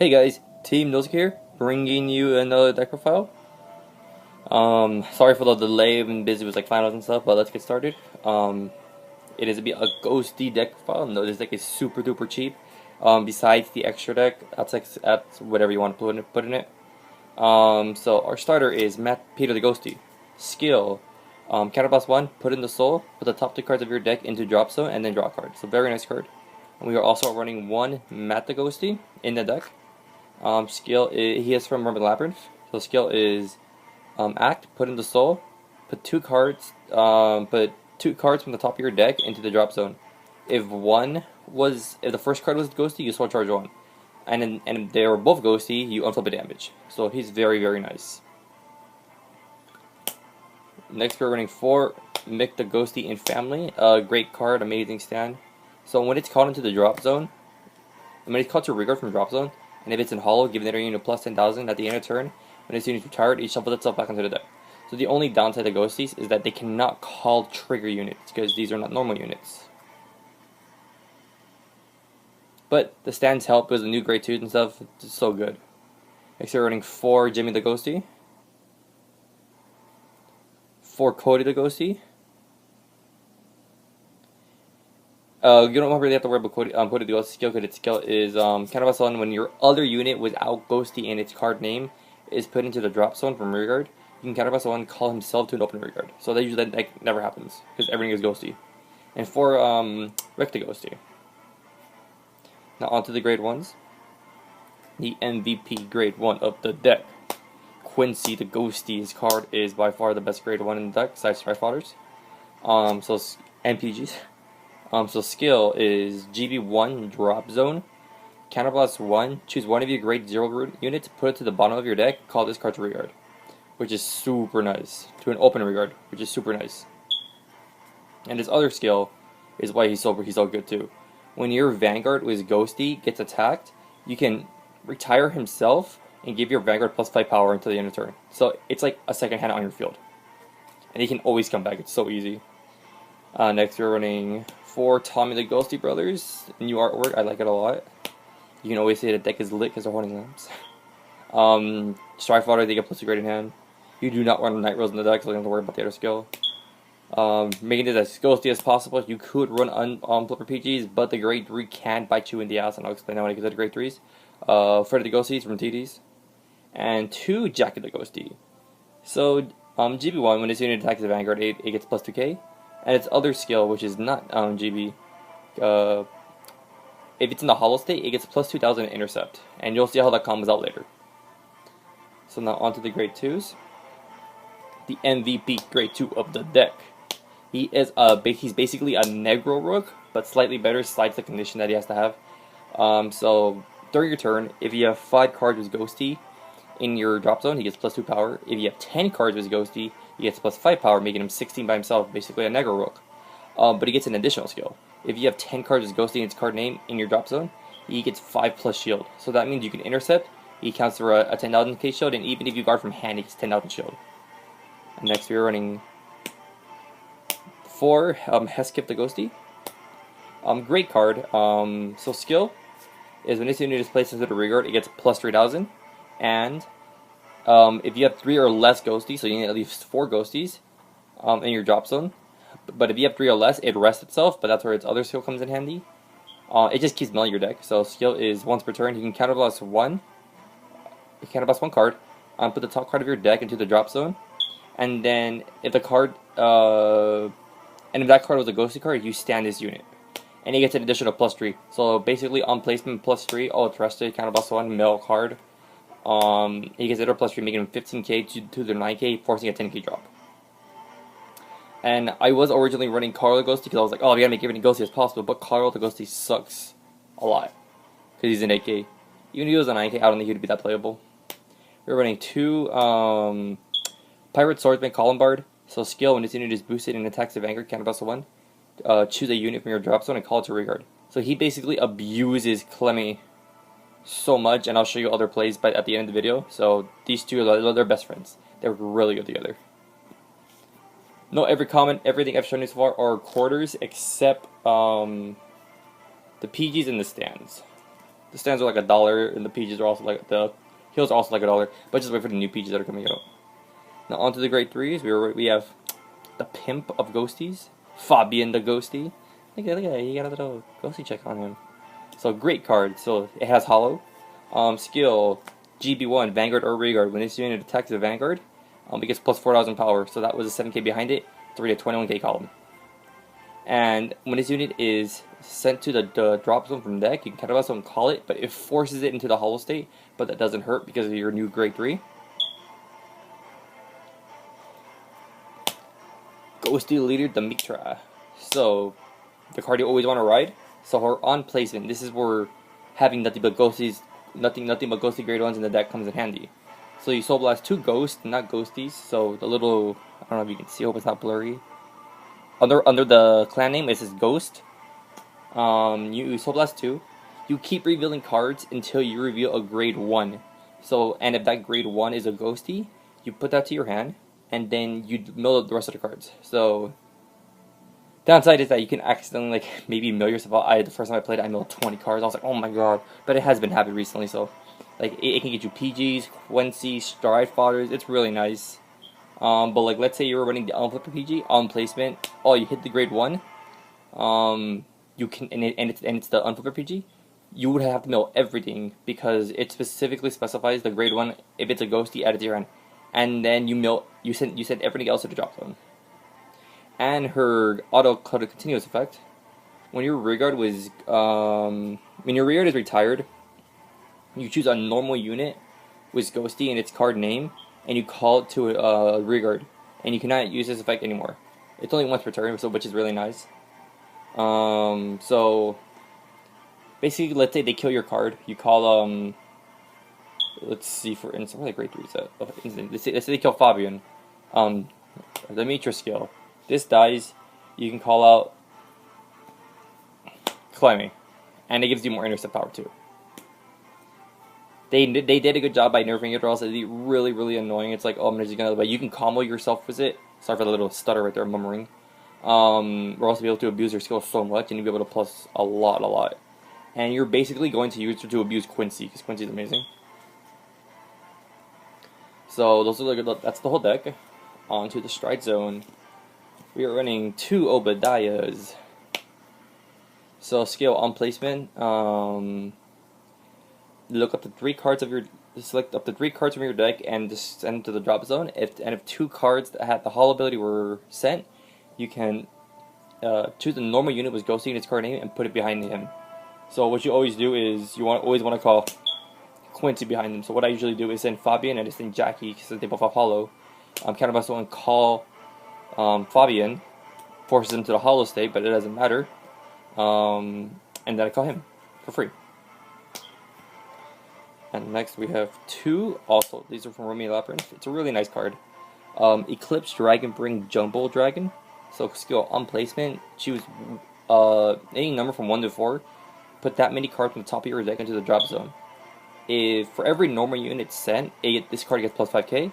Hey guys, TeamNoSkill here, bringing you another deck profile. Sorry for the delay, I've been busy with like finals and stuff, but let's get started. It is a Ghostie deck profile. No, this deck is super duper cheap. Besides the extra deck, that's whatever you want to put in it. So our starter is Peter the Ghostie. Skill, counterblast 1, put in the soul, put the top 2 cards of your deck into drop zone, and then draw a card. So very nice card. And we are also running one Matt the Ghostie in the deck. Skill he is from Urban Labyrinth. So skill is act, put in the soul, put 2 cards from the top of your deck into the drop zone. If the first card was Ghostie, you sword charge 1. And they were both Ghostie, you unflip a damage. So he's very, very nice. Next we're running 4 Mick the Ghostie in Family. Great card, amazing stand. So when it's called into the drop zone, when it's called to regard from drop zone, and if it's in hollow, give the other unit plus 10,000 at the end of turn. When this unit is retired, it shuffles itself back into the deck. So the only downside to Ghosties is that they cannot call trigger units, because these are not normal units. But the stands help with the new grade 2s and stuff. It's so good. Next we're running 4 Jimmy the Ghostie, 4 Cody the Ghostie. You don't really have to worry about Cody the Ghostie skill, because its skill is kind of a sudden when your other unit without Ghostie in its card name is put into the drop zone from rear guard, you can counterblast one, call himself to an open rear guard. So that never happens, because everything is Ghostie. And 4 Rick the Ghostie. Now on to the grade 1s. The MVP grade 1 of the deck. Quincy the Ghostie. His card is by far the best grade 1 in the deck, besides Strike Fighters. So MPGs. So skill is GB1 drop zone. Counterblast 1, choose one of your grade 0 units, put it to the bottom of your deck, call this card to rear guard, which is super nice. To an open rear guard, which is super nice. And his other skill is why he's so good too. When your Vanguard with Ghostie gets attacked, you can retire himself and give your Vanguard plus 5 power until the end of turn. So it's like a second hand on your field. And he can always come back, it's so easy. Next we're running 4 Tommy the Ghostie Brothers. New artwork, I like it a lot. You can always say the deck is lit because they're holding lamps. Strike Fighter, they get plus 2 grade in hand. You do not run Night Rose in the deck, so you don't have to worry about the other skill. Making it as ghosty as possible, you could run Flipper PGs, but the grade 3 can bite you in the ass, and I'll explain that when I get to the grade 3s. Freddy the Ghosties from TDs. And 2 Jackie the Ghostie. So, GB1, when this unit attacks the Vanguard, it gets plus 2k. And its other skill, which is not GB, if it's in the hollow state, it gets plus 2,000 intercept. And you'll see how that comes out later. So now on to the grade 2s. The MVP grade 2 of the deck. He's basically a Negro Rook, but slightly better, besides the condition that he has to have. So during your turn, if you have 5 cards with Ghostie in your drop zone, he gets plus 2 power. If you have 10 cards with Ghostie, he gets plus 5 power, making him 16 by himself, basically a Negro Rook. But he gets an additional skill. If you have 10 cards with Ghostie in its card name in your drop zone, he gets 5 plus shield. So that means you can intercept, he counts for a 10,000k shield, and even if you guard from hand, he gets 10,000 shield. And next we are running 4 Heskip the Ghostie. Great card. So skill is when this unit is placed into the rear guard, it gets plus 3,000. And if you have 3 or less Ghosties, so you need at least 4 Ghosties in your drop zone. But if you have 3 or less, it rests itself, but that's where its other skill comes in handy. It just keeps milling your deck. So skill is once per turn, you can counterblast 1. You counterblast 1 card, put the top card of your deck into the drop zone, and then if that card was a Ghostie card, you stand this unit. And he gets an additional plus 3. So basically on placement plus 3, it's rested, counterblast 1, mill card. He gets another plus 3, making him 15k to the 9k, forcing a 10k drop. And I was originally running Carl the Ghostie because I was like, oh, we gotta make everything Ghostie as possible. But Carl the Ghostie sucks a lot because he's an 8k. Even if he was a 9k, I don't think he'd be that playable. We're running 2 Pirate Swordsman Columbard. So skill, when this unit is boosted and attacks the Vanguard, counterblast 1. Choose a unit from your drop zone and call it to rear guard. So he basically abuses Clemmy so much, and I'll show you other plays at the end of the video. So these two are their best friends. They're really good together. Note every comment, everything I've shown you so far are quarters except the PGs and the stands. The stands are like $1, and the pages are also like the heels are also like $1. But just wait for the new pages that are coming out. Now onto the grade 3s. We have the pimp of ghosties, Fabian the Ghostie. Look at that, he got a little ghosty check on him. So great card. So it has hollow. Skill GB1 Vanguard or Rearguard. When this unit attacks the Vanguard, it gets plus 4,000 power. So that was a 7k behind it. To read a 21k column. And when this unit is sent to the drop zone from deck, you can kind of also call it, but it forces it into the hollow state. But that doesn't hurt because of your new grade 3. Ghostie leader Dimitra. So the card you always want to ride. So her on placement, this is where having nothing but ghosties, nothing but ghosty grade 1s in the deck comes in handy. So you Soul Blast 2 ghosts, not ghosties. So the little, I don't know if you can see, I hope it's not blurry. Under the clan name, it says Ghost. You Soul Blast 2. You keep revealing cards until you reveal a grade 1. So, and if that grade 1 is a ghosty, you put that to your hand, and then you mill the rest of the cards. So, downside is that you can accidentally, like, maybe mill yourself out. The first time I played it, I milled 20 cards. I was like, oh my god. But it has been happening recently, so, like, it can get you PGs, Quincy, Stride Fodders. It's really nice. But, like, let's say you were running the Unflipper PG on placement. Oh, you hit the grade 1. You can, and it's the Unflipper PG. You would have to mill everything because it specifically specifies the grade 1. If it's a ghosty, add it to your hand, and then you send everything else to the drop zone. And her auto continuous effect. When your rearguard is retired, you choose a normal unit with ghosty in its card name, and you call it to a rearguard, and you cannot use this effect anymore. It's only once per turn, so which is really nice. So basically, let's say they kill your card. You call let's see, for instance, what are the grade 3s at? Oh, let's say they kill Fabian. TeamNoSkill. This dies. You can call out Clemmy, and it gives you more intercept power too. They did a good job by nerfing it, or else it'd be really annoying. It's like, oh, I'm just gonna, but you can combo yourself with it. Sorry for the little stutter right there, murmuring. We're also be able to abuse your skill so much, and you'll be able to plus a lot. And you're basically going to use it to abuse Quincy, because Quincy's amazing. So those are that's the whole deck. On to the Stride Zone. We are running 2 Obadiahs. So skill on placement. Look up the 3 cards of your. Select up to 3 cards from your deck and just send them to the drop zone. If 2 cards that had the Holo ability were sent, you can choose the normal unit with Ghostie in its card name and put it behind him. So what you always do is you always want to call Quincy behind them. So what I usually do is send Fabian and I send Jackie because they both have Holo. Counterblast one, call Fabian, forces him to the Holo state, but it doesn't matter. And then I call him for free. And next we have 2. Also, these are from Romeo Labyrinth. It's a really nice card. Eclipse Dragon Bring Jumbo Dragon. So skill on placement, choose any number from 1 to 4. Put that many cards from the top of your deck into the drop zone. If for every normal unit sent, this card gets plus 5k.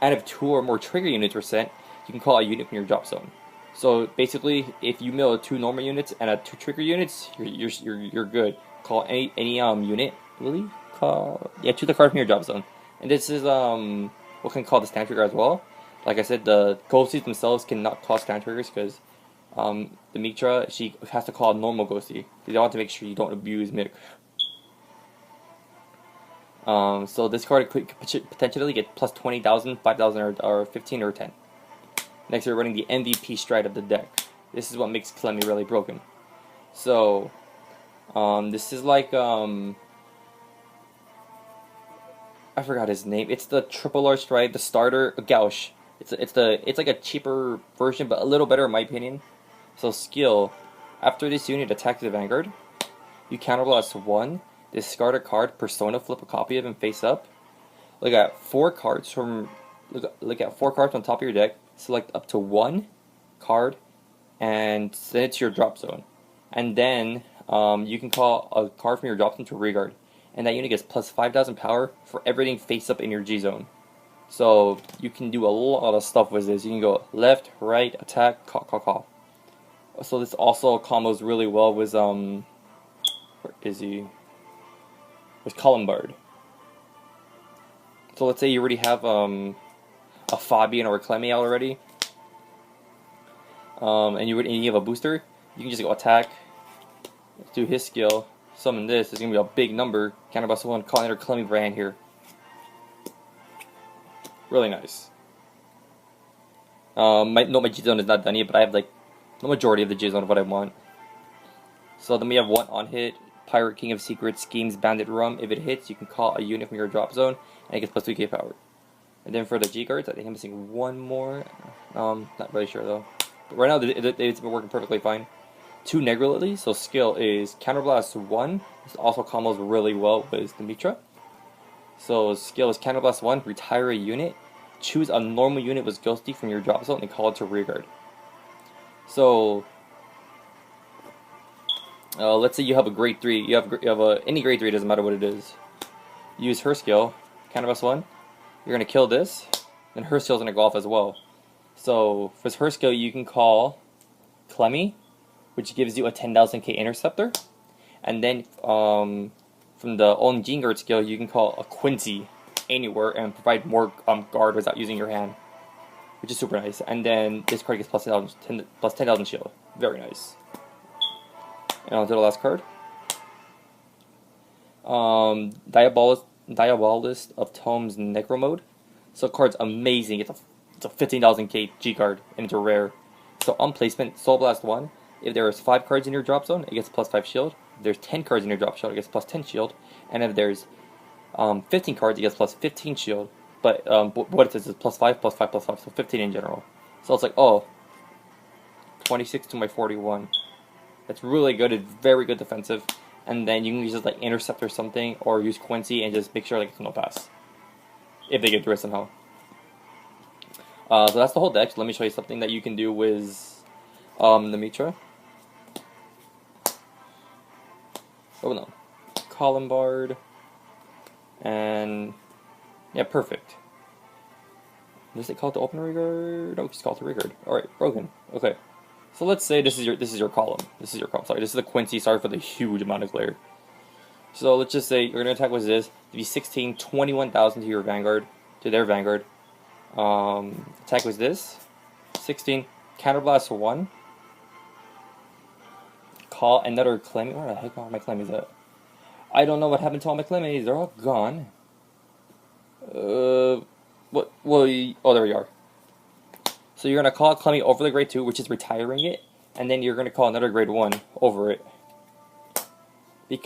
And if 2 or more trigger units were sent, you can call a unit from your drop zone. So basically, if you mill 2 normal units and 2 trigger units, you're good. Call any unit, really. Choose the card from your drop zone. And this is what can call the stand trigger as well. Like I said, the ghosties themselves cannot call stand triggers because the Mitra, she has to call a normal ghostie. They want to make sure you don't abuse Mick. So this card could potentially get plus 20,000, 5,000, or 15 or 10. Next, we're running the MVP Stride of the deck. This is what makes Clemmy really broken. So this is like I forgot his name. It's the Triple R Stride, the starter, Gauche. It's like a cheaper version, but a little better in my opinion. So skill, after this unit attacks the Vanguard, you counterblast 1, discard a card, persona, flip a copy of him face up. Look at 4 cards from look at 4 cards on top of your deck. Select up to 1 card and send it to your drop zone. And then you can call a card from your drop zone to rearguard. And that unit gets plus 5,000 power for everything face up in your G zone. So you can do a lot of stuff with this. You can go left, right, attack, call. So this also combos really well with where is he? with Columbard. So let's say you already have a Fabian or a Clemme already, and you have a booster. You can just go attack, do his skill, summon this. It's gonna be a big number. Counterblast 1, call another Clemme brand here. Really nice. My G zone is not done yet, but I have like the majority of the G zone of what I want. So then we have 1 on hit, Pirate King of Secrets, Schemes, Bandit Rum. If it hits, you can call a unit from your drop zone, and it gets plus 2k power. And then for the G cards, I think I'm missing 1 more. Not really sure though. But right now, it's been working perfectly fine. 2 Negro Lilies, so skill is Counterblast 1. This also combos really well with the Mitra. So skill is Counterblast 1, retire a unit. Choose a normal unit with Ghostie from your drop zone and call it to rearguard. So let's say you have a grade 3. You have any grade 3, doesn't matter what it is. Use her skill, Counterblast 1. You're gonna kill this, and her skill's gonna go off as well. So for her skill, you can call Clemme, which gives you a 10,000k interceptor, and then from the own Gene Guard skill, you can call a Quincy anywhere and provide more guard without using your hand, which is super nice. And then this card gets plus 10,000 shield. Very nice. And on to the last card. Diabolist of Tomes Necro Mode. So card's amazing. It's a 15,000k G card, and it's a rare. So on placement, Soul Blast 1. If there is 5 cards in your drop zone, it gets plus 5 shield. If there's 10 cards in your drop zone, it gets plus 10 shield. And if there's 15 cards, it gets plus 15 shield. But what it says is plus 5, plus 5, plus 5, so 15 in general. So it's like, oh, 26 to my 41. That's really good. It's very good defensive. And then you can use it like intercept or something, or use Quincy and just make sure like it's no pass if they get through it somehow. So that's the whole deck. So let me show you something that you can do with the Mitra. Oh no, Columbard, and yeah, perfect. Does it call it to open rearguard? No, just call it to rearguard. All right, broken. Okay. So let's say this is your column. This is your column. Sorry, this is the Quincy. Sorry for the huge amount of glare. So let's just say you're gonna attack with this. To be 16, 21,000 to your Vanguard, to their Vanguard. Attack with this. 16, Counterblast 1. Call another Clemme. Where the heck are my Clemmies at? I don't know what happened to all my Clemmies. They're all gone. What? Well, oh, there we are. So you're going to call Clemme over the grade 2, which is retiring it, and then you're going to call another grade 1 over it.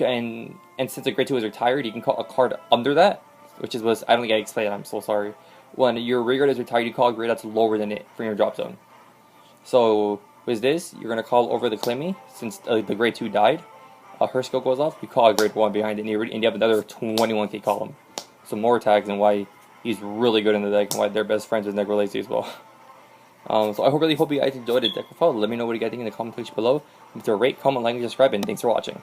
And since the grade 2 is retired, you can call a card under that, which was, I don't think I explained it, I'm so sorry. When your rearguard is retired, you call a grade that's lower than it from your drop zone. So with this, you're going to call over the Clemme, since the grade 2 died. Her skill goes off, you call a grade 1 behind it, and you have another 21k column. So more tags, and why he's really good in the deck, and why they're best friends with Negro Lazy as well. So I really hope you guys enjoyed the deck profile. Let me know what you guys think in the comment section below. If you're a rate, comment, like, and subscribe, and thanks for watching.